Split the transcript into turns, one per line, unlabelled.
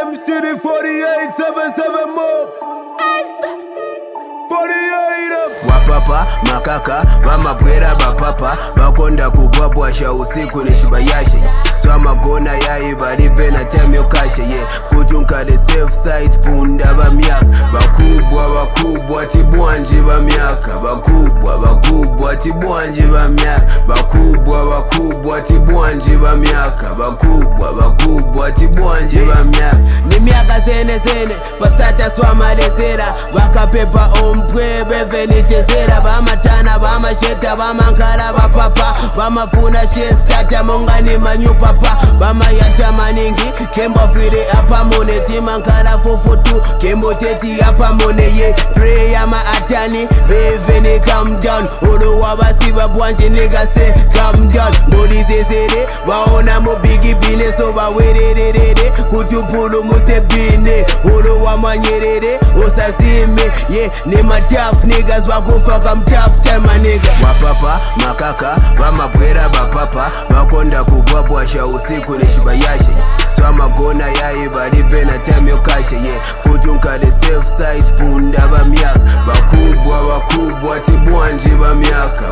MCD 4877 mob 48 up. Wapapa, makaka, vamabwera bapapa vakonda kugwabwasha usiku ni shibayashe swamagona yayi valipe na temyo kashe ye kutunka the safe side punda vamyaka vakubwa tibwanji vamyaka vakubwa tibwanji vamyaka vakubwa tibwanji vamyaka vakubwa tibwanji vamyaka ni myaka sene pastata swamalesera vakapepa ompwe bevenichezera vamatana vamasheta vamankala vapapa vamafuna shestata mongani manyupapa vamayasha maningi kembofire apamone timankala fufutu kemboteti apamone ye preya maatani beveni calm down uluwa basiba bwanji nigga say calm down ndolizezere vaona mubigi bine so vawererere kutupulu musebine uluwa manyerere usazime ye ni mataf niggas wakufa kam tough time nigga wapapa makaka vamabwera bapapa vakonda kugwabwasha usiku ni shibayashe swamagona yayi valipe na temyo kashe ye kutunka the safe side punda vamyaka vakubwa tibwanji vamyaka